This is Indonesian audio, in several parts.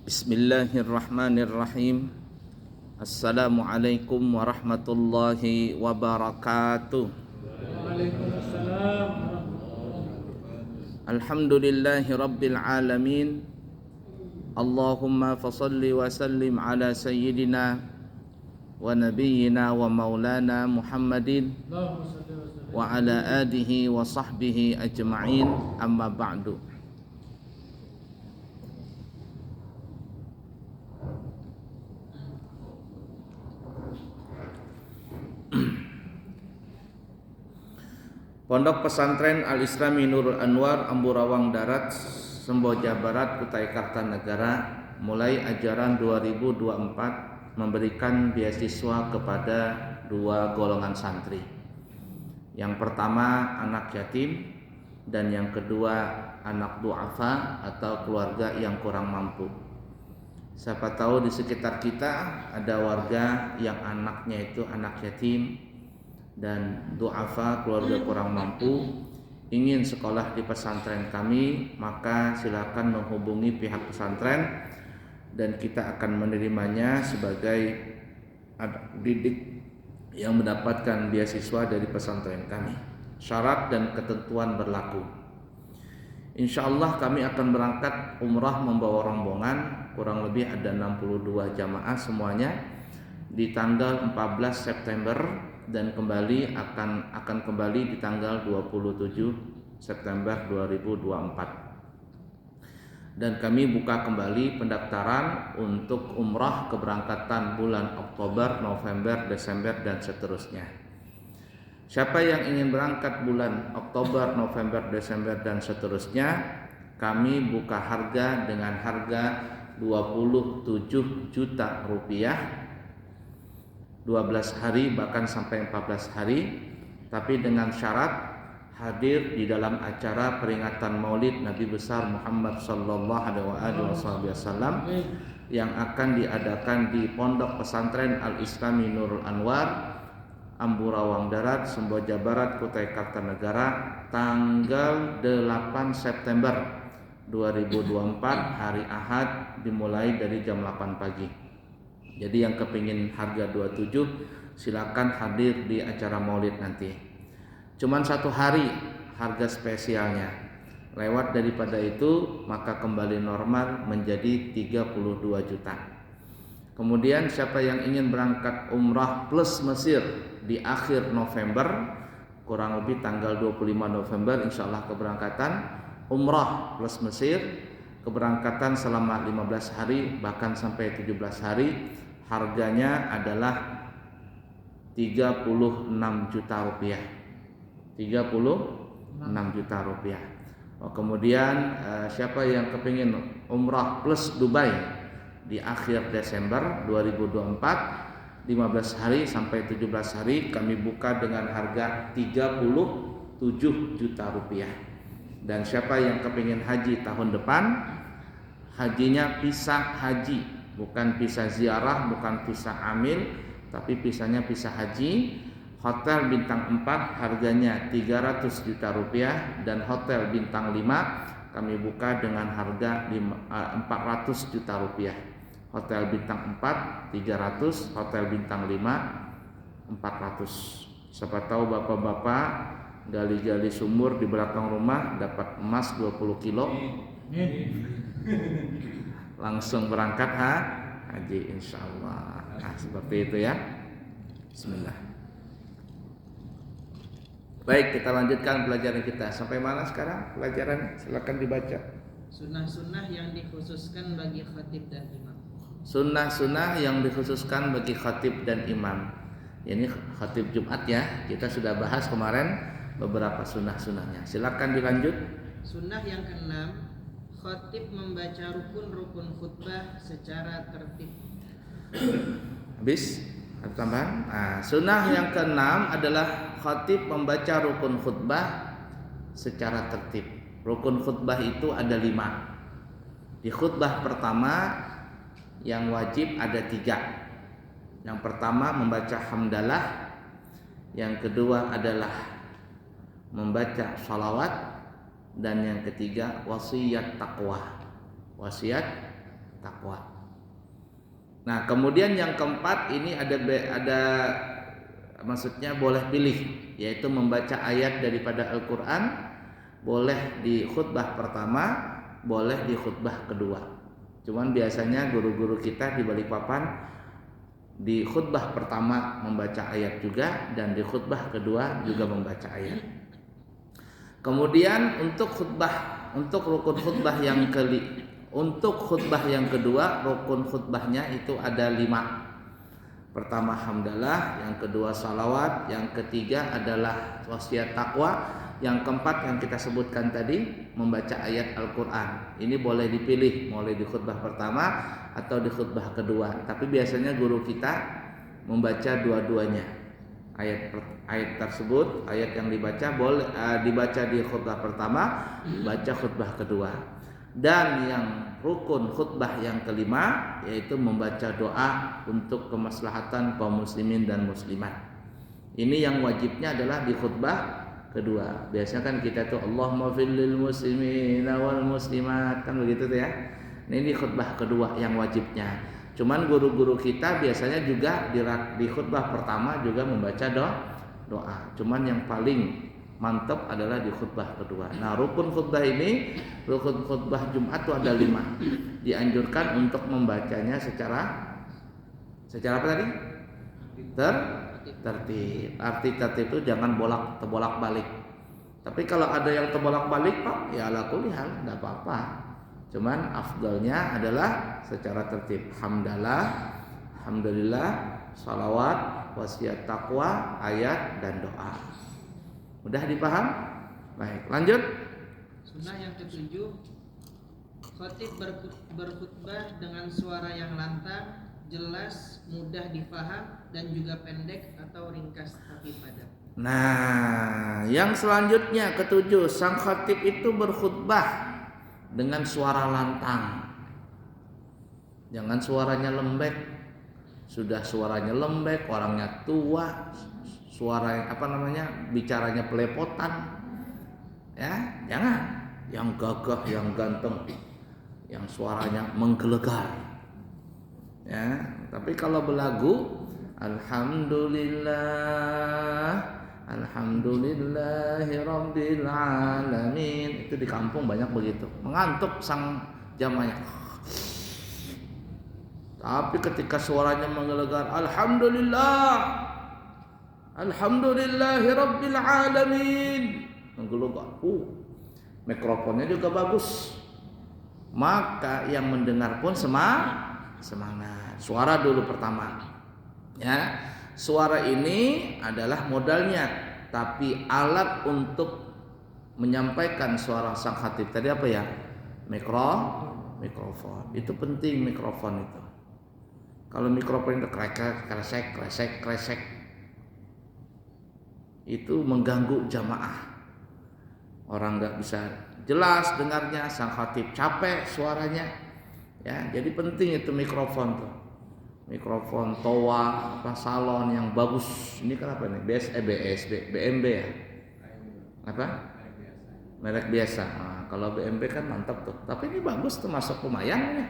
Bismillahirrahmanirrahim. Assalamualaikum warahmatullahi wabarakatuh. Waalaikumsalam. Alhamdulillahi rabbil alamin. Allahumma fasalli wa sallim ala sayyidina wa nabiyyina wa maulana Muhammadin wa ala alihi wa sahbihi ajma'in, amma ba'du. Pondok Pesantren Al-Islami Nurul Anwar, Amburawang Darat, Semboja Barat, Kutai Kartanegara, mulai ajaran 2024 memberikan beasiswa kepada dua golongan santri. Yang pertama anak yatim, dan yang kedua anak du'afa atau keluarga yang kurang mampu. Siapa tahu di sekitar kita ada warga yang anaknya itu anak yatim dan du'afa, keluarga kurang mampu, ingin sekolah di pesantren kami, maka silakan menghubungi pihak pesantren dan kita akan menerimanya sebagai anak didik yang mendapatkan beasiswa dari pesantren kami. Syarat dan ketentuan berlaku. Insya Allah kami akan berangkat umrah membawa rombongan, kurang lebih ada 62 jamaah semuanya, di tanggal 14 September dan kembali akan kembali di tanggal 27 September 2024. Dan kami buka kembali pendaftaran untuk umrah keberangkatan bulan Oktober, November, Desember dan seterusnya. Siapa yang ingin berangkat bulan Oktober, November, Desember dan seterusnya, kami buka harga dengan harga 27 juta rupiah, 12 hari bahkan sampai 14 hari, tapi dengan syarat hadir di dalam acara peringatan Maulid Nabi besar Muhammad sallallahu alaihi wasallam yang akan diadakan di Pondok Pesantren Al-Islami Nurul Anwar, Amburawang Darat, Semboja Barat, Kutai Kartanegara, tanggal 8 September 2024 hari Ahad, dimulai dari jam 8 pagi. Jadi yang kepingin harga 27 silakan hadir di acara Maulid nanti. Cuman 1 hari harga spesialnya. Lewat daripada itu maka kembali normal menjadi 32 juta. Kemudian siapa yang ingin berangkat umrah plus Mesir di akhir November, kurang lebih tanggal 25 November insyaallah keberangkatan umrah plus Mesir, keberangkatan selama 15 hari bahkan sampai 17 hari. Harganya adalah 36 juta rupiah. 36 juta rupiah. Kemudian siapa yang kepingin umrah plus Dubai di akhir Desember 2024, 15 hari sampai 17 hari, kami buka dengan harga 37 juta rupiah. Dan siapa yang kepingin haji tahun depan, hajinya pisah haji, bukan pisah ziarah, bukan pisah amil, tapi pisahnya pisah haji. Hotel bintang 4 harganya 300 juta rupiah, dan hotel bintang 5 kami buka dengan harga 400 juta rupiah. Hotel bintang 4 300, hotel bintang 5 400. Siapa tahu bapak-bapak gali-gali sumur di belakang rumah dapat emas 20 kilo, langsung berangkat haji insyaallah. Nah, seperti itu ya. Bismillah. Baik, kita lanjutkan pelajaran kita. Sampai mana sekarang pelajaran? Silakan dibaca. Sunnah-sunnah yang dikhususkan bagi khatib dan imam. Sunnah-sunnah yang dikhususkan bagi khatib dan imam. Ini khatib Jumat ya. Kita sudah bahas kemarin beberapa sunnah-sunnahnya. Silakan dilanjut. Sunnah yang keenam, khatib membaca rukun-rukun khutbah secara tertib. Habis? Ada tambahan? Nah, sunnah yang keenam adalah khatib membaca rukun khutbah secara tertib. Rukun khutbah itu ada 5. Di khutbah pertama yang wajib ada 3. Yang pertama membaca hamdalah, yang kedua adalah membaca sholawat, dan yang ketiga wasiat taqwa. Wasiat takwa. Nah, kemudian yang keempat ini ada maksudnya boleh pilih, yaitu membaca ayat daripada Al-Qur'an, boleh di khutbah pertama, boleh di khutbah kedua. Cuman biasanya guru-guru kita di Balikpapan di khutbah pertama membaca ayat juga, dan di khutbah kedua juga membaca ayat. Kemudian untuk rukun khutbah yang kedua, rukun khutbahnya itu ada 5. Pertama hamdalah, yang kedua salawat, yang ketiga adalah wasiat takwa, yang keempat yang kita sebutkan tadi membaca ayat Al-Qur'an. Ini boleh dipilih, boleh di khutbah pertama atau di khutbah kedua. Tapi biasanya guru kita membaca dua-duanya. Ayat tersebut, ayat yang dibaca boleh dibaca di khutbah pertama, baca khutbah kedua. Dan yang rukun khutbah yang kelima yaitu membaca doa untuk kemaslahatan kaum muslimin dan muslimat. Ini yang wajibnya adalah di khutbah kedua. Biasanya kan kita tuh Allahumma fil lil muslimin wal muslimat, kan begitu tuh ya. Ini di khutbah kedua yang wajibnya. Cuman guru-guru kita biasanya juga di khutbah pertama juga membaca doa. Cuman yang paling mantap adalah di khutbah kedua. Nah, rukun khutbah Jumat itu ada 5. Dianjurkan untuk membacanya secara apa tadi? Tertib. Arti tertib itu jangan bolak-balik. Tapi kalau ada yang terbolak-balik, Pak, ya ala kulli hal, enggak apa-apa. Cuman afdalnya adalah secara tertib. Alhamdulillah, salawat, wasiat takwa, ayat dan doa. Mudah dipaham? Baik, lanjut. Sunnah yang ketujuh, khatib berkhutbah dengan suara yang lantang, jelas, mudah difaham, dan juga pendek atau ringkas tapi padat. Nah, yang selanjutnya ketujuh, sang khatib itu berkhutbah dengan suara lantang. Jangan suaranya lembek. Sudah suaranya lembek, orangnya tua, suara bicaranya pelepotan. Ya, jangan. Yang gagah, yang ganteng, yang suaranya menggelegar. Ya, tapi kalau belagu, Alhamdulillahi Rabbil Alamin, itu di kampung banyak begitu, mengantuk sang jamaah. Tapi ketika suaranya menggelegar, Alhamdulillahi Rabbil Alamin, menggelegar, mikrofonnya juga bagus, maka yang mendengar pun semangat. Suara dulu pertama, ya. Suara ini adalah modalnya, tapi alat untuk menyampaikan suara sang khatib tadi apa ya? Mikrofon. Itu penting, mikrofon itu. Kalau mikrofon itu kresek, itu mengganggu jamaah. Orang nggak bisa jelas dengarnya, sang khatib capek suaranya. Ya, jadi penting itu mikrofon tuh. Mikrofon toa salon yang bagus. Ini kan apa nih? BMB ya? Apa? Merek biasa. Nah, kalau BMB kan mantap tuh. Tapi ini bagus tuh, masuk lumayan nih.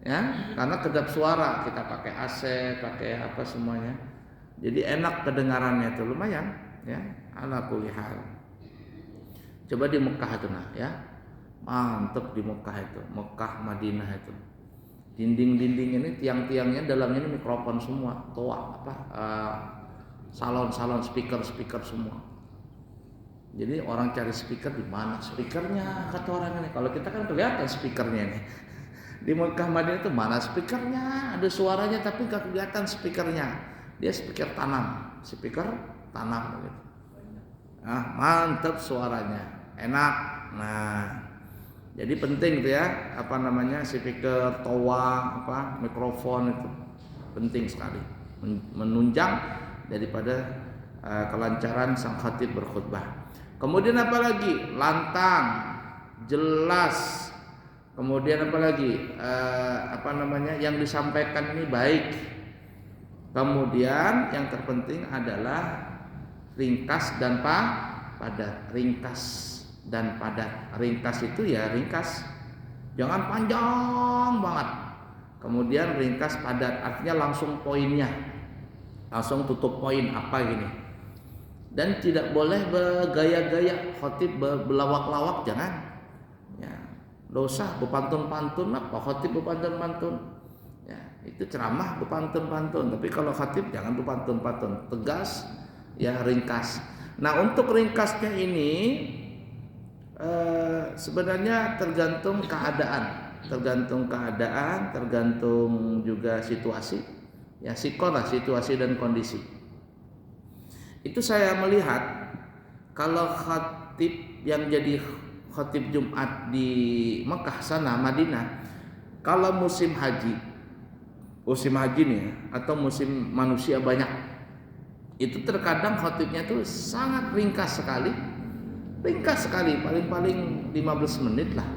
Ya, karena kedap suara, kita pakai AC, pakai apa semuanya. Jadi enak kedengarannya tuh, lumayan, ya. Ala kulli hal. Coba di Mekah itu ya. Mantap di Mekah itu, Mekah Madinah itu. Dinding-dinding ini, tiang-tiangnya dalamnya ini mikrofon semua, toa salon speaker semua. Jadi orang cari speaker, di mana speakernya kata orang ini. Kalau kita kan kelihatan speakernya nih. Di Mekah Madinah itu mana speakernya, ada suaranya tapi nggak kelihatan speakernya. Dia speaker tanam gitu. Nah, mantap suaranya, enak. Nah, jadi penting tuh ya, speaker, toa, mikrofon itu penting sekali, menunjang daripada kelancaran sang khatib berkhutbah. Kemudian apa lagi? Lantang, jelas. Kemudian apa lagi? Yang disampaikan ini baik. Kemudian yang terpenting adalah ringkas dan padat. Ringkas itu ya ringkas, jangan panjang banget. kemudian ringkas padat, artinya langsung poinnya, langsung tutup poin apa gini. Dan tidak boleh bergaya-gaya, khotib berlawak-lawak, jangan. Ya, dosa berpantun-pantun, apa khotib berpantun-pantun. Ya, itu ceramah berpantun-pantun, tapi kalau khotib jangan berpantun-pantun, tegas, ya ringkas. Nah, untuk ringkasnya ini sebenarnya tergantung keadaan, tergantung juga situasi. Ya, sikon lah, situasi dan kondisi. Itu saya melihat kalau khatib yang jadi khatib Jumat di Mekah sana, Madinah, kalau musim haji nih ya, atau musim manusia banyak, itu terkadang khatibnya tuh sangat ringkas sekali, paling-paling 15 menit lah.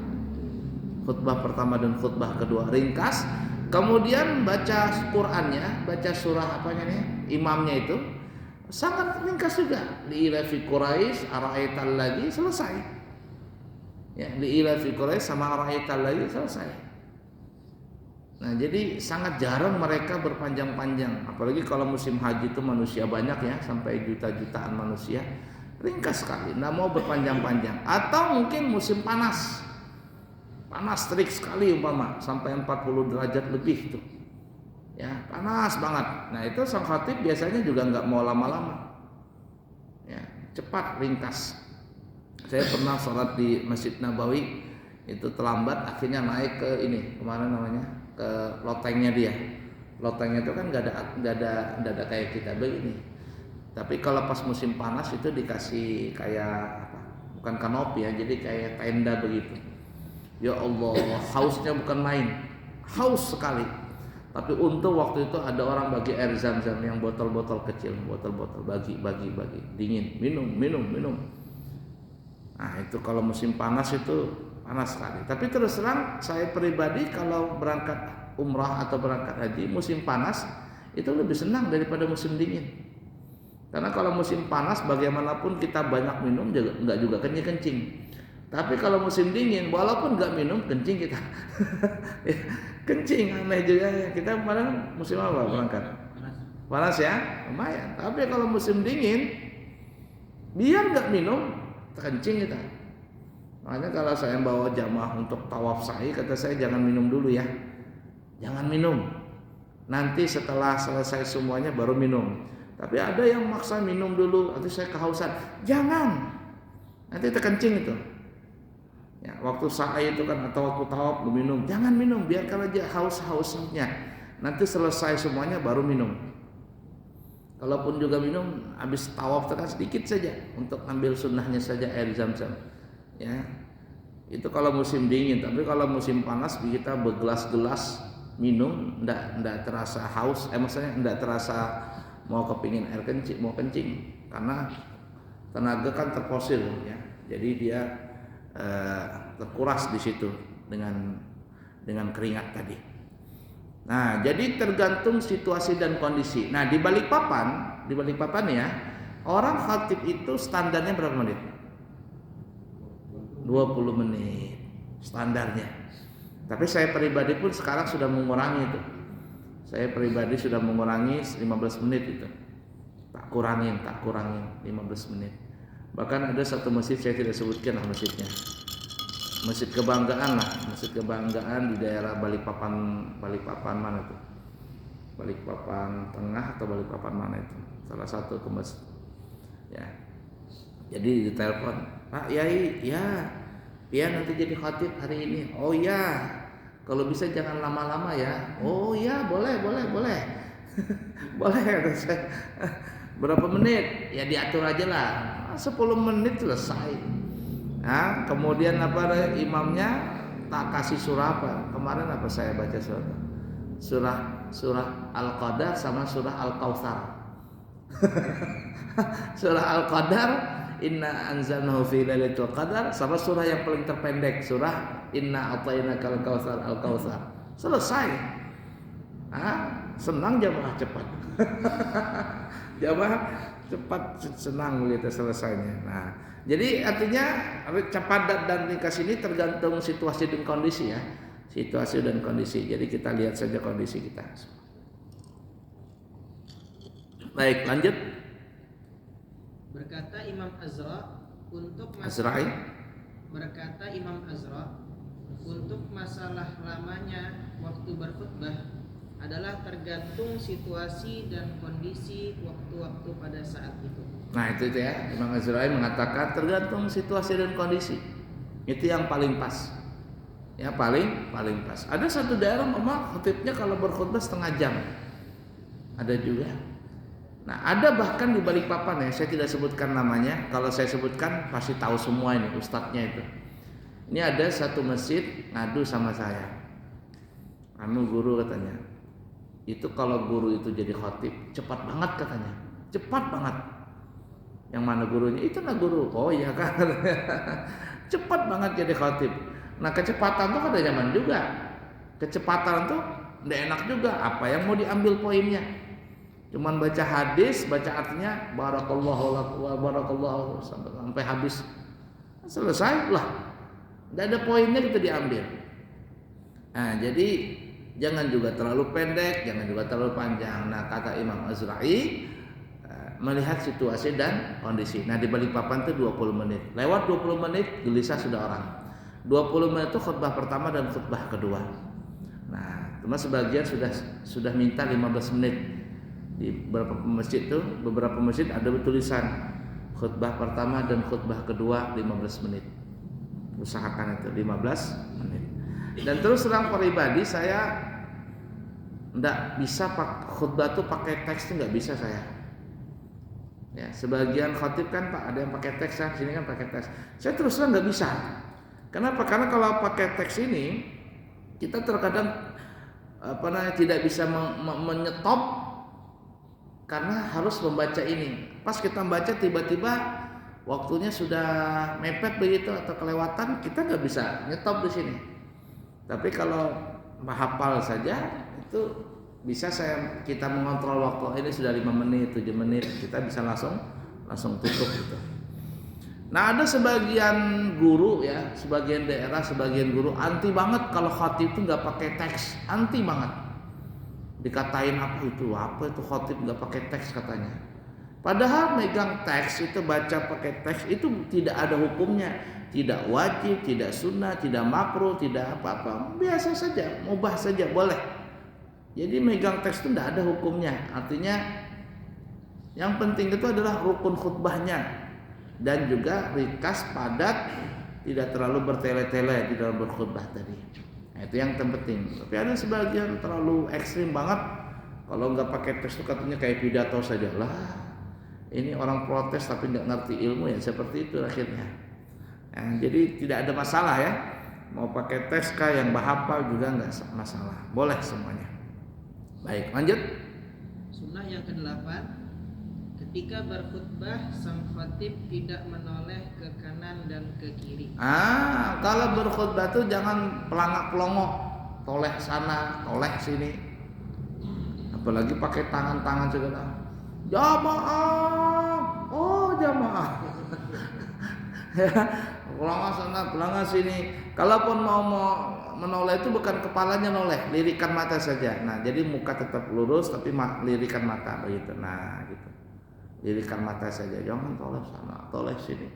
Khutbah pertama dan khutbah kedua ringkas, kemudian baca Qur'annya, baca surah apanya nih, imamnya itu sangat ringkas juga. Li'ila fi Quraisy ara'aital ladzi, selesai. Ya, li'ila fi Quraisy sama ara'aital ladzi, selesai. Nah, jadi sangat jarang mereka berpanjang-panjang, apalagi kalau musim haji itu manusia banyak ya, sampai juta-jutaan manusia. Ringkas sekali, nggak mau berpanjang-panjang. Atau mungkin musim panas terik sekali umpama sampai 40 derajat lebih tuh. Ya, panas banget. Nah, itu sang khatib biasanya juga nggak mau lama-lama. Ya, cepat, ringkas. Saya pernah sholat di Masjid Nabawi, itu terlambat, akhirnya naik ke ini, kemana namanya, ke lotengnya dia. Lotengnya itu kan nggak ada kayak kita begini. Tapi kalau pas musim panas itu dikasih kayak apa? Bukan kanopi ya, jadi kayak tenda begitu. Ya Allah, hausnya bukan main, haus sekali. Tapi untung waktu itu ada orang bagi air zam-zam yang botol-botol kecil, botol-botol bagi, dingin, minum. Nah, itu kalau musim panas itu panas sekali. Tapi terus terang saya pribadi kalau berangkat umrah atau berangkat haji musim panas itu lebih senang daripada musim dingin. Karena kalau musim panas bagaimanapun kita banyak minum enggak juga kencing. Tapi kalau musim dingin walaupun enggak minum kencing kita. Kencing aneh juga ya. Kita kemarin musim apa berangkat? Panas ya, lumayan. Tapi kalau musim dingin biar enggak minum kencing kita. Makanya kalau saya bawa jamaah untuk tawaf sa'i, kata saya jangan minum dulu ya. Jangan minum. Nanti setelah selesai semuanya baru minum. Tapi ada yang maksa minum dulu, atau saya kehausan. Jangan. Nanti terkencing itu. Ya, waktu sa'i itu kan atau waktu tawaf lu minum. Jangan minum, biarkan aja haus-hausnya. Nanti selesai semuanya baru minum. Kalaupun juga minum habis tawaf terus sedikit saja untuk ambil sunnahnya saja air zam-zam. Ya. Itu kalau musim dingin, tapi kalau musim panas kita bergelas-gelas minum enggak terasa haus, maksudnya enggak terasa mau kepingin air kencing, mau kencing karena tenaga kan terfosil ya. Jadi dia terkuras di situ dengan keringat tadi. Nah, jadi tergantung situasi dan kondisi. Nah, di Balikpapan ya, orang khatib itu standarnya berapa menit? 20 menit standarnya. Tapi saya pribadi pun sekarang sudah mengurangi itu. Saya pribadi sudah mengurangi 15 menit itu. Tak kurangin 15 menit. Bahkan ada satu masjid, saya tidak sebutkan lah masjidnya. Masjid kebanggaan lah, masjid kebanggaan di daerah Balikpapan mana itu? Balikpapan Tengah atau Balikpapan mana itu? Salah satu ke masjid. Ya. Jadi ditelepon, Pak Yai, ya nanti jadi khatib hari ini. Oh ya, kalau bisa jangan lama-lama ya. Oh ya, boleh. Boleh kata saya. Berapa menit? Ya diatur aja lah. 10 menit selesai. Nah, kemudian imamnya tak kasih surah apa? Kemarin apa saya baca surah Al-Qadar sama surah Al-Kautsar. Surah Al-Qadar, Inna anzalnahu fi lailatul qadar, sama surah yang paling terpendek, surah Inna a'tainakal kautsar Al-Kautsar. Selesai. Senang jamaah cepat. Jamaah cepat senang begitu selesainya. Nah, jadi artinya cepat dan ringkas ini tergantung situasi dan kondisi ya. situasi dan kondisi. Jadi kita lihat saja kondisi kita. Baik, lanjut. Berkata Imam Azra untuk Azra'i. Berkata Imam Azra, untuk masalah lamanya waktu berkhutbah adalah tergantung situasi dan kondisi waktu-waktu pada saat itu. Nah itu ya, Imam Azra'i mengatakan tergantung situasi dan kondisi. Itu yang paling pas. Ya paling pas. Ada satu daerah memang khutibnya kalau berkhutbah setengah jam. Ada juga. Nah ada bahkan di Balikpapan ya, saya tidak sebutkan namanya. Kalau saya sebutkan pasti tahu semua ini ustadznya itu. Ini ada satu masjid ngadu sama saya. Guru katanya, itu kalau guru itu jadi khotib cepat banget katanya, cepat banget. Yang mana gurunya? Itu nah guru. Oh iya kan, cepat banget jadi khotib. Nah kecepatan tuh ada zaman juga. Kecepatan tuh nggak enak juga. Apa yang mau diambil poinnya? Cuman baca hadis, baca artinya barakallahu wa barakallahu sampai habis, selesai lah. Nggak ada poinnya kita diambil. Nah jadi jangan juga terlalu pendek, jangan juga terlalu panjang. Nah kata Imam Azra'i, melihat situasi dan kondisi. Nah di Balikpapan itu 20 menit. Lewat 20 menit gelisah sudah orang. 20 menit itu khutbah pertama dan khutbah kedua. Nah, cuma sebagian sudah minta 15 menit. Di beberapa masjid ada tulisan khutbah pertama dan khutbah kedua 15 menit. Usahakan itu 15 menit. Dan terus terang pribadi saya enggak bisa khutbah tuh pakai teks tuh enggak bisa saya. Ya, sebagian khotib kan Pak ada yang pakai teks ya, sini kan pakai teks. Saya terus terang enggak bisa. Kenapa? Karena kalau pakai teks ini kita terkadang tidak bisa menyetop karena harus membaca ini. Pas kita membaca tiba-tiba waktunya sudah mepet begitu atau kelewatan, kita nggak bisa nyetop di sini. Tapi kalau hafal saja itu bisa kita mengontrol waktu ini sudah 5 menit, 7 menit, kita bisa langsung tutup gitu. Nah ada sebagian guru ya, sebagian daerah, sebagian guru anti banget kalau khatib itu nggak pakai teks, anti banget. Dikatain apa itu khatib nggak pakai teks katanya. Padahal megang teks itu, baca pakai teks itu tidak ada hukumnya, tidak wajib, tidak sunnah, tidak makruh, tidak apa-apa, biasa saja, mubah saja boleh. Jadi megang teks itu tidak ada hukumnya. Artinya yang penting itu adalah rukun khutbahnya dan juga ringkas, padat, tidak terlalu bertele-tele di dalam berkhutbah tadi. Nah, itu yang terpenting. Tapi ada sebagian terlalu ekstrim banget. Kalau nggak pakai teks itu katanya kayak pidato saja lah. Ini orang protes tapi nggak ngerti ilmu ya, seperti itu akhirnya. Nah, jadi tidak ada masalah ya. Mau pakai teks kah yang bahapal juga nggak masalah. Boleh semuanya. Baik, lanjut. Sunnah yang ke-8, ketika berkhutbah sang khatib tidak menoleh ke kanan dan ke kiri. Kalau berkhutbah tuh jangan pelangak-pelongok, toleh sana, toleh sini. Apalagi pakai tangan-tangan segala. Jamaah, oh jamaah. Ya, pelangak sana, pelangak sini. Kalaupun mau menoleh itu bukan kepalanya noleh, lirikan mata saja. Nah, jadi muka tetap lurus tapi lirikan mata begitu. Nah, gitu. Lirikan mata saja, jangan toleh sana, toleh sini.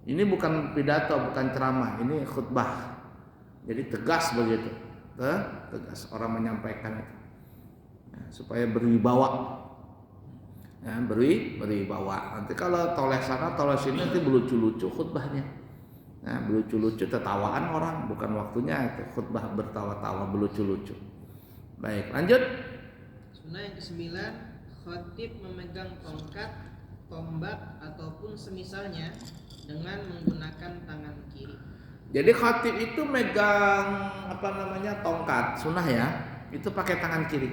Ini bukan pidato, bukan ceramah, ini khutbah. Jadi tegas begitu, tegas orang menyampaikan itu, nah, supaya berwibawa, ya, berwibawa. Nanti kalau toleh sana, toleh sini nanti berlucu-lucu khutbahnya. Nah, berlucu-lucu tertawaan orang, bukan waktunya itu khutbah bertawa-tawa berlucu-lucu. Baik, lanjut. Sunnah yang ke-9, khatib memegang tongkat, tombak ataupun semisalnya dengan menggunakan tangan kiri. Jadi khatib itu megang tongkat, sunnah ya, itu pakai tangan kiri.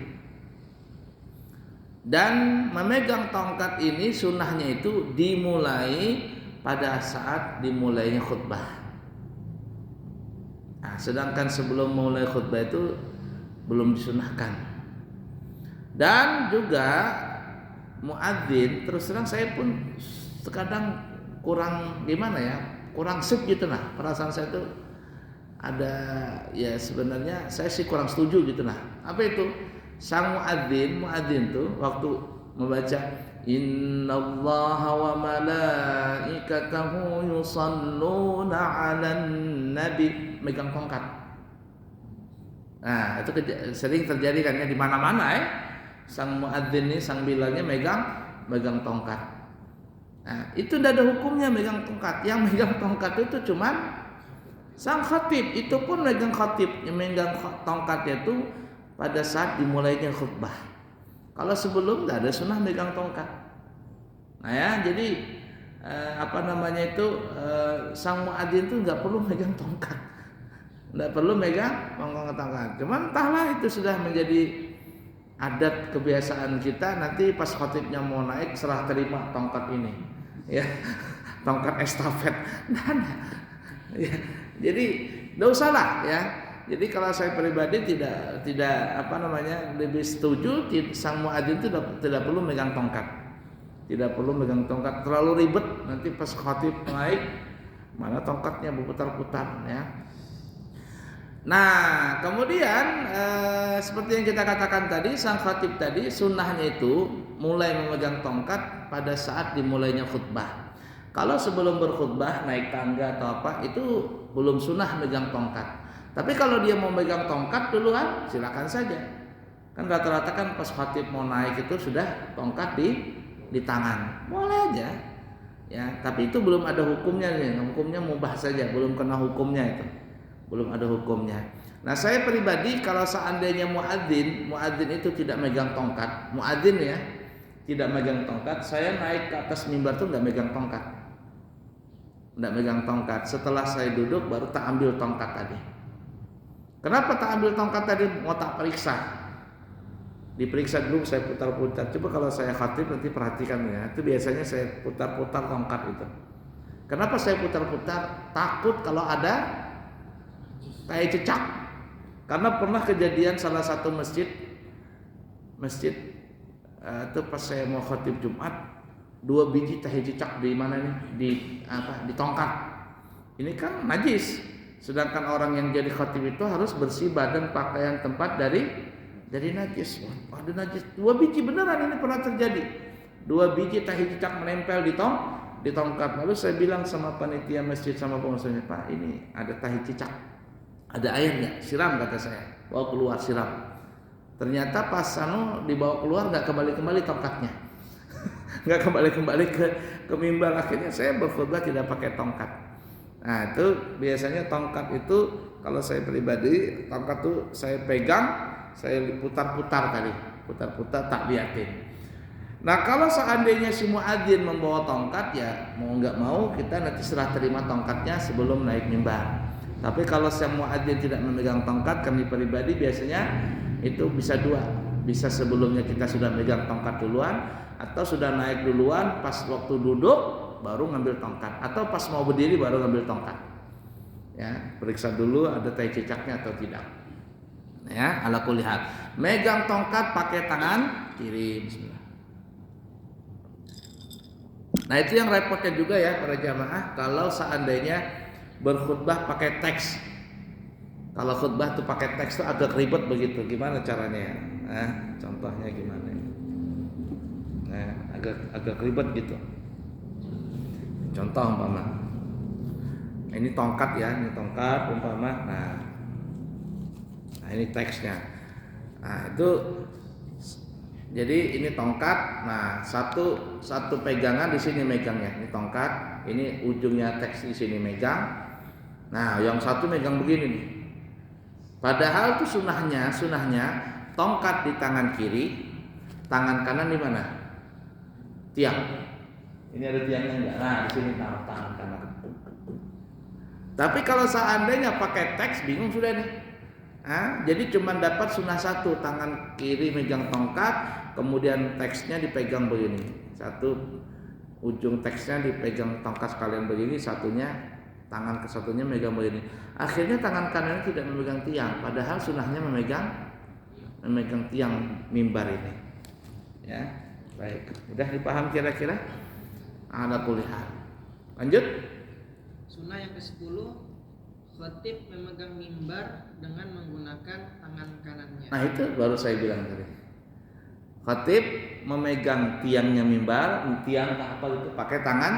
Dan memegang tongkat ini sunnahnya itu dimulai pada saat dimulainya khutbah. Nah, sedangkan sebelum mulai khutbah itu belum disunahkan. Dan juga muadzin, terus terang saya pun terkadang kurang sip gitu lah perasaan saya tuh. ada ya sebenarnya saya sih kurang setuju gitu nah. Apa itu? Sang muadzin tuh waktu membaca innallaha wa malaikatahu yusalluna 'alan nabi megang tongkat. Nah, itu sering terjadi kan ya di mana-mana ya. Sang muadzin ini sang bilalnya megang tongkat. Nah, itu tidak ada hukumnya megang tongkat. Yang megang tongkat itu cuman sang khatib. Itu pun megang khatib, yang megang tongkatnya itu pada saat dimulainya khutbah. Kalau sebelum tidak ada sunnah megang tongkat. Nah ya, jadi sang muadzin itu nggak perlu megang tongkat, nggak perlu megang tongkat. Cuman entahlah itu sudah menjadi adat kebiasaan kita. Nanti pas khatibnya mau naik serah terima tongkat ini, ya tongkat estafet. Nah, ya, jadi nggak usah lah ya. Jadi kalau saya pribadi tidak lebih setuju sang muadzin itu tidak perlu megang tongkat. Tidak perlu megang tongkat, terlalu ribet nanti pas khatib naik mana tongkatnya berputar-putar ya. Nah, kemudian seperti yang kita katakan tadi, sang khatib tadi sunnahnya itu mulai memegang tongkat pada saat dimulainya khutbah. Kalau sebelum berkhutbah naik tangga atau apa itu belum sunnah megang tongkat. Tapi kalau dia mau megang tongkat duluan, silakan saja. Kan rata-rata kan pas khatib mau naik itu sudah tongkat di tangan, boleh aja. Ya, tapi itu belum ada hukumnya nih. Hukumnya mubah saja, belum kena hukumnya itu. Belum ada hukumnya. Nah, saya pribadi kalau seandainya muadzin itu tidak megang tongkat, muadzin ya, tidak megang tongkat, saya naik ke atas mimbar tuh nggak megang tongkat. Nggak megang tongkat. Setelah saya duduk baru tak ambil tongkat tadi. Kenapa tak ambil tongkat tadi? Mau tak periksa. Diperiksa dulu, saya putar-putar. Coba kalau saya khatib nanti perhatikan ya. Itu biasanya saya putar-putar tongkat itu. Kenapa saya putar-putar? Takut kalau ada tai cecak. Karena pernah kejadian salah satu masjid itu pas saya mau khatib Jumat, 2 biji tahi cecak di mana nih? Di tongkat. Ini kan najis. Sedangkan orang yang jadi khatib itu harus bersih badan, pakaian, tempat dari najis. Ada najis. 2 biji beneran ini pernah terjadi. 2 biji tahi cecak menempel di tongkat. Lalu saya bilang sama panitia masjid sama pengurusnya, Pak, ini ada tahi cecak. Ada air nggak? Siram kata saya. Bawa keluar siram. Ternyata pas dibawa keluar nggak kembali tongkatnya. Nggak kembali ke mimbar. Akhirnya saya berkhutbah tidak pakai tongkat. Nah, itu biasanya tongkat itu kalau saya pribadi tongkat tuh saya pegang, saya putar-putar tadi, tak liatin. Nah, kalau seandainya si muadzin membawa tongkat ya mau nggak mau kita nanti serah terima tongkatnya sebelum naik mimbar. Tapi kalau si muadzin tidak memegang tongkat, kami pribadi biasanya itu bisa 2, bisa sebelumnya kita sudah megang tongkat duluan atau sudah naik duluan pas waktu duduk baru ngambil tongkat atau pas mau berdiri baru ngambil tongkat. Ya, periksa dulu ada tai cecaknya atau tidak. Ya, ala kulli hal. Megang tongkat pakai tangan kiri. Bismillah. Nah, itu yang repotnya juga ya para jamaah kalau seandainya berkhutbah pakai teks. Kalau khutbah tuh pakai teks tuh agak ribet begitu. Gimana caranya? Contohnya gimana? Nah, agak ribet gitu. Contoh umpama, ini tongkat ya, ini tongkat umpama. Nah ini teksnya. Nah itu, jadi ini tongkat. Nah satu pegangan di sini megangnya. Ini tongkat, ini ujungnya teks di sini megang. Nah yang satu megang begini nih. Padahal itu sunnahnya tongkat di tangan kiri, tangan kanan di mana? Tiang. Ini ada tiangnya enggak? Nah, di sini tangan kanan. Tapi kalau seandainya pakai teks bingung sudah nih. Jadi cuma dapat sunnah 1, tangan kiri megang tongkat, kemudian teksnya dipegang begini. Satu ujung teksnya dipegang tongkat sekalian begini, tangan kesatunya megang begini. Akhirnya tangan kanan tidak memegang tiang, padahal sunnahnya memegang tiang mimbar ini. Ya, baik. Udah dipaham kira-kira? Ala kulli hal. Lanjut. Sunnah yang ke-10, Khatib memegang mimbar dengan menggunakan tangan kanannya. Nah itu baru saya bilang tadi. Khatib memegang tiangnya mimbar, tiang apa itu pakai tangan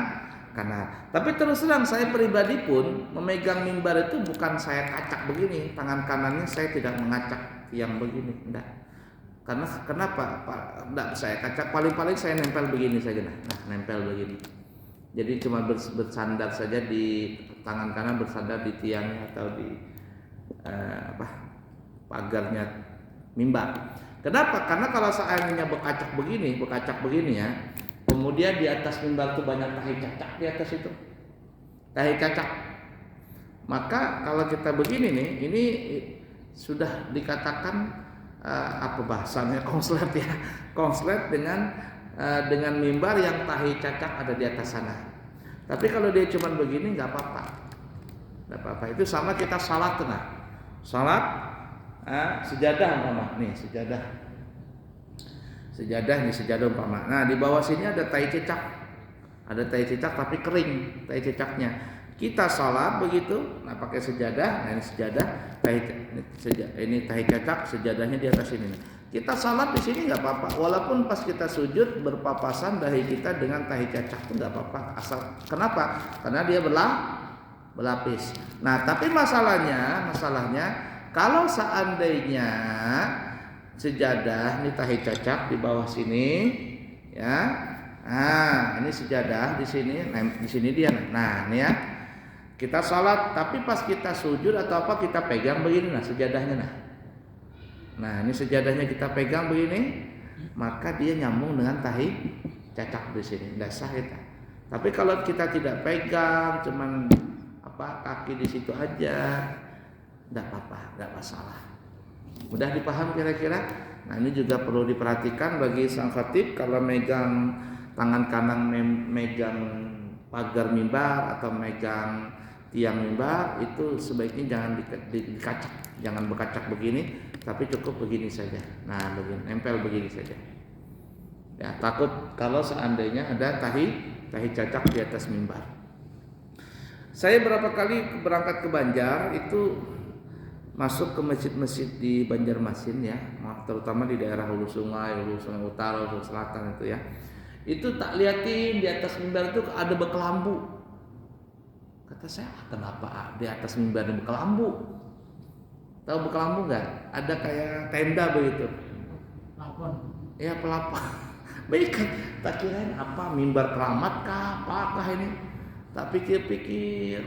kanan. Tapi terus terang saya pribadi pun memegang mimbar itu bukan saya kacak begini, tangan kanannya saya tidak mengacak tiang begini, enggak. Karena kenapa? Enggak saya kacak, paling-paling saya nempel begini saja nah, nempel begini. Jadi cuma bersandar saja di tangan kanan, bersandar di tiangnya atau di pagarnya mimbar. Kenapa? Karena kalau seandainya berkacak begini ya, kemudian di atas mimbar itu banyak tahi cacak di atas itu, tahi cacak. Maka kalau kita begini nih, ini sudah dikatakan apa bahasanya konslet ya, konslet dengan mimbar yang tahi cacak ada di atas sana. Tapi kalau dia cuma begini nggak apa-apa. Itu sama kita salat salat sejadah umpama nih sejadah umpama. Nah di bawah sini ada tahi cicak tapi kering tahi cicaknya. Kita salat begitu, nah pakai sejadah, nah ini sejadah, ini tahi cicak, sejadahnya di atas ini. Kita salat di sini nggak apa-apa, walaupun pas kita sujud berpapasan dahi kita dengan tahi cicak itu nggak apa-apa. Asal kenapa? Karena dia berlapis. Nah tapi masalahnya kalau seandainya sejadah ini tahi cacak di bawah sini ya, nah ini sejadah di sini dia, nah ini ya kita salat tapi pas kita sujud atau apa kita pegang begini nah sejadahnya nah ini sejadahnya kita pegang begini maka dia nyambung dengan tahi cacak di sini, tidak sah kita. Tapi kalau kita tidak pegang cuman kaki di situ aja, tidak apa-apa, tidak masalah. Mudah dipaham kira-kira? Nah ini juga perlu diperhatikan bagi sang khatib kalau megang tangan kanan megang pagar mimbar atau megang tiang mimbar itu sebaiknya jangan dikacak, jangan berkacak begini, tapi cukup begini saja. Nah begini, nempel begini saja. Ya takut kalau seandainya ada tahi cacak di atas mimbar. Saya berapa kali berangkat ke Banjar itu masuk ke masjid-masjid di Banjarmasin ya, terutama di daerah Hulu Sungai Utara, Hulu Selatan itu ya. Itu tak liatin di atas mimbar itu ada berkelambu. Kata saya, kenapa di atas mimbar ada berkelambu? Tahu berkelambu nggak? Ada kayak tenda begitu. Pelapon. Ya pelapon. Baik, tak kirain apa mimbar keramat kah? Apakah ini? Tak pikir-pikir,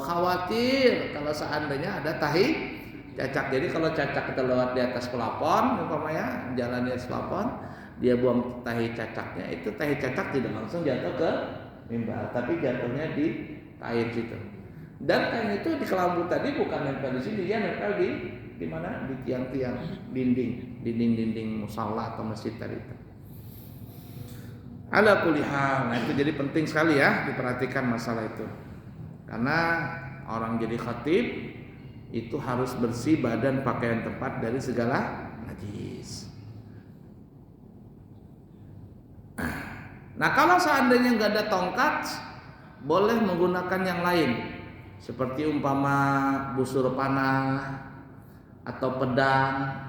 khawatir kalau seandainya ada tahi cacak. Jadi kalau cacak kita lewat di atas pelapon, umpamanya jalan di atas pelapon, dia buang tahi cacaknya, itu tahi cacak tidak langsung jatuh ke mimbar, tapi jatuhnya di kain situ. Dan kain itu di kelambu tadi bukan nempel di sini, dia nempel di mana? Di tiang-tiang dinding musala atau masjid tadi itu. Ala kulli hal. Nah itu jadi penting sekali ya diperhatikan masalah itu. Karena orang jadi khatib itu harus bersih badan, pakaian, tempat dari segala najis. Nah kalau seandainya nggak ada tongkat, boleh menggunakan yang lain, seperti umpama busur panah atau pedang.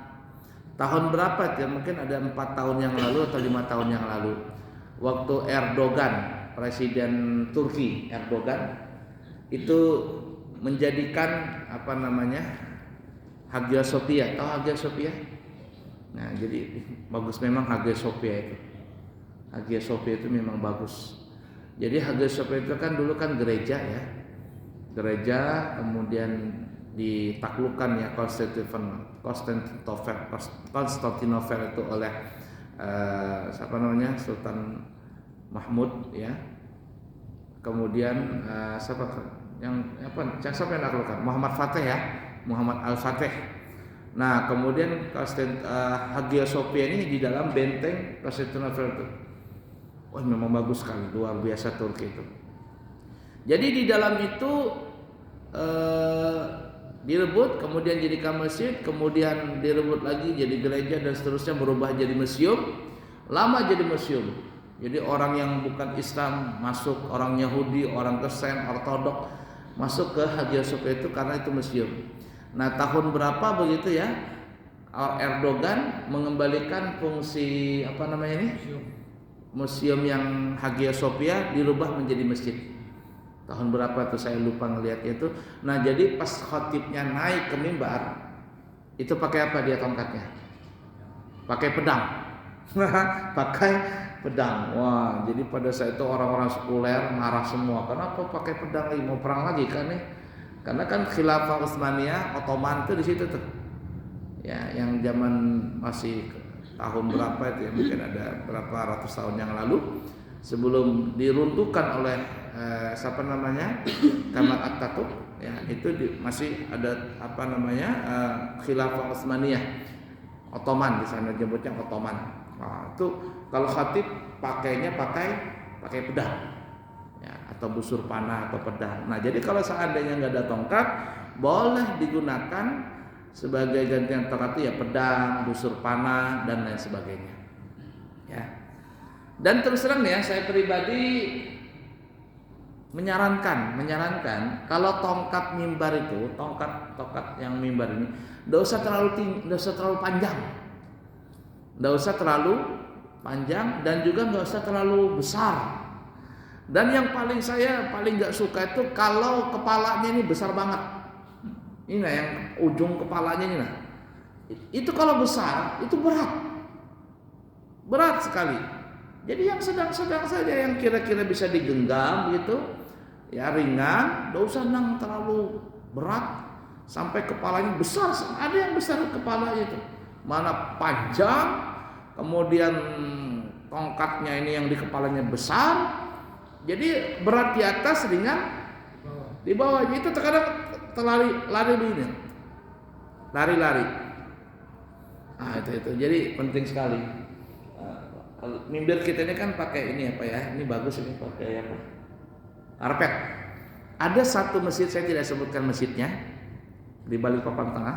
Tahun berapa ya? Mungkin ada 4 tahun yang lalu atau 5 tahun yang lalu, waktu Erdogan, presiden Turki Erdogan itu menjadikan Hagia Sophia. Tahu Hagia Sophia? Nah jadi bagus memang Hagia Sophia itu. Hagia Sophia itu memang bagus. Jadi Hagia Sophia itu kan dulu kan gereja ya, kemudian ditaklukkan ya Konstantinopel itu oleh Sultan Mahmud ya. Kemudian siapa yang naklukkan? Muhammad Al-Fatih. Nah kemudian Hagia Sophia ini di dalam benteng Konstantinopel itu. Wah memang bagus sekali, luar biasa Turki itu. Jadi di dalam itu direbut, kemudian jadikan masjid, kemudian direbut lagi jadi gereja dan seterusnya, berubah jadi museum, lama jadi museum. Jadi orang yang bukan Islam masuk, orang Yahudi, orang Kristen, Ortodok masuk ke Hagia Sophia itu karena itu museum. Nah, tahun berapa begitu ya? Erdogan mengembalikan fungsi apa namanya ini? Museum yang Hagia Sophia dirubah menjadi masjid. Tahun berapa tuh saya lupa ngelihatnya itu. Nah, jadi pas khatibnya naik ke mimbar, itu pakai apa dia tongkatnya? Pakai pedang. Pakai pedang. Wah, jadi pada saat itu orang-orang sekuler marah semua. Kenapa pakai pedang lagi? Mau perang lagi kan nih? Karena kan Khilafah Utsmaniyah Ottoman itu di situ tuh. Ya, yang zaman masih tahun berapa itu ya, mungkin ada berapa ratus tahun yang lalu sebelum diruntuhkan oleh siapa namanya Kemal Atatürk ya, itu masih ada apa namanya Khilafah Utsmaniyah Ottoman, di sana nyebutnya Ottoman. Nah, itu kalau khatib pakainya pakai pedang ya, atau busur panah atau pedang. Nah, jadi kalau seandainya nggak ada tongkat, boleh digunakan sebagai gantian tongkat ya pedang, busur panah dan lain sebagainya. Ya. Dan terus terang ya, saya pribadi menyarankan kalau tongkat mimbar itu, tongkat yang mimbar ini enggak usah terlalu tinggi, enggak usah terlalu panjang. Enggak usah terlalu panjang dan juga enggak usah terlalu besar. Dan yang saya paling enggak suka itu kalau kepalanya ini besar banget. Ini nah yang ujung kepalanya ini nah. Itu kalau besar itu berat. Berat sekali. Jadi yang sedang-sedang saja yang kira-kira bisa digenggam gitu, ya ringan, enggak usah nang terlalu berat sampai kepalanya besar. Ada yang besar kepalanya itu, mana panjang, kemudian tongkatnya ini yang di kepalanya besar, jadi berat di atas, ringan di bawah. Itu terkadang lari begini, lari. Nah itu, jadi penting sekali. Kalau mimbar kita ini kan pakai ini apa ya? Ini bagus ini pakai apa? Karpet. Ada satu masjid, saya tidak sebutkan masjidnya, di Balikpapan Tengah,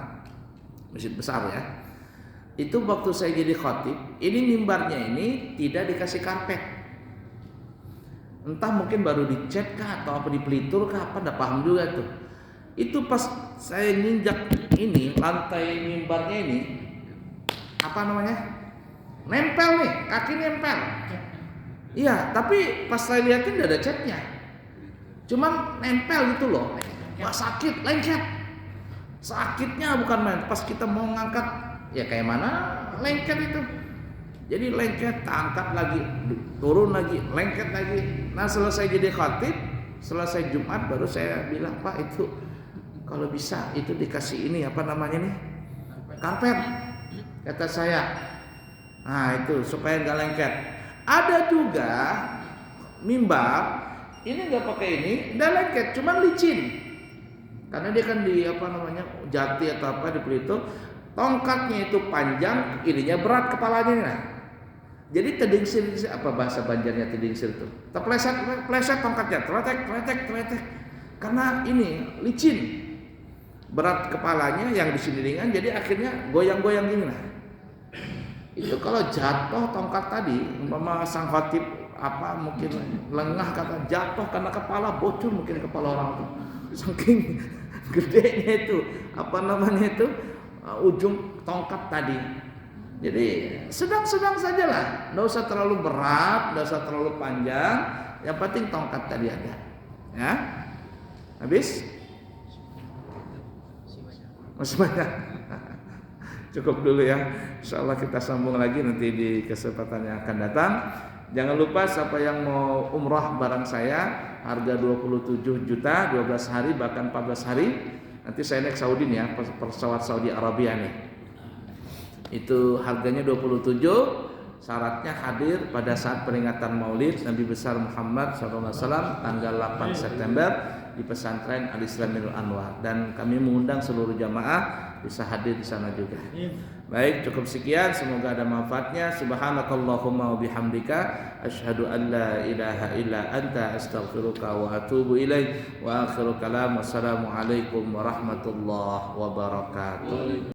masjid besar ya. Itu waktu saya jadi khatib, ini mimbarnya ini tidak dikasih karpet. Entah mungkin baru dicat kah atau apa, dipelitur kah apa, enggak paham juga tuh. Itu pas saya nginjak ini lantai mimbarnya ini, apa namanya? Nempel nih, kaki nempel. Iya, tapi pas saya lihatin tidak ada catnya. Cuman nempel gitu loh. Wah, sakit, lengket. Sakitnya bukan main. Pas kita mau ngangkat, ya kayak mana lengket itu. Jadi lengket, angkat lagi, turun lagi, lengket lagi. Nah, selesai jadi khatib, selesai Jumat baru saya bilang, Pak itu kalau bisa itu dikasih ini apa namanya nih? Karpet. Kata saya. Nah itu supaya nggak lengket. Ada juga mimbar ini nggak pakai ini, nggak lengket, cuma licin. Karena dia kan di apa namanya jati atau apa di pelito, tongkatnya itu panjang, ininya berat kepalanya. Nah. Jadi tedingsir apa bahasa Banjarnya tedingsir itu? Terpleset tongkatnya, teletek. Karena ini licin, berat kepalanya yang di sini ringan, jadi akhirnya goyang-goyang gini nah. Itu kalau jatuh tongkat tadi, umpama sang khatib apa mungkin lengah kata jatuh karena kepala bocor mungkin kepala orang tuh. Saking gedenya itu apa namanya itu ujung tongkat tadi. Jadi sedang-sedang sajalah, enggak usah terlalu berat, enggak usah terlalu panjang, yang penting tongkat tadi ada. Ya. Habis? Masih banyak. Cukup dulu ya. Insyaallah kita sambung lagi nanti di kesempatan yang akan datang. Jangan lupa siapa yang mau umrah bareng saya, harga 27 juta, 12 hari bahkan 14 hari. Nanti saya naik Saudi nih ya, pesawat Saudi Arabia nih. Itu harganya 27, syaratnya hadir pada saat peringatan Maulid Nabi besar Muhammad SAW tanggal 8 September di pesantren Al-Islamil Anwar, dan kami mengundang seluruh jamaah bisa hadir di sana juga. Baik, cukup sekian, semoga ada manfaatnya. Subhanakallahumma wa bihamdika asyhadu an la ilaha illa anta astaghfiruka wa atubu ilaik. Wa akhiru kalam wassalamu alaikum warahmatullahi wabarakatuh.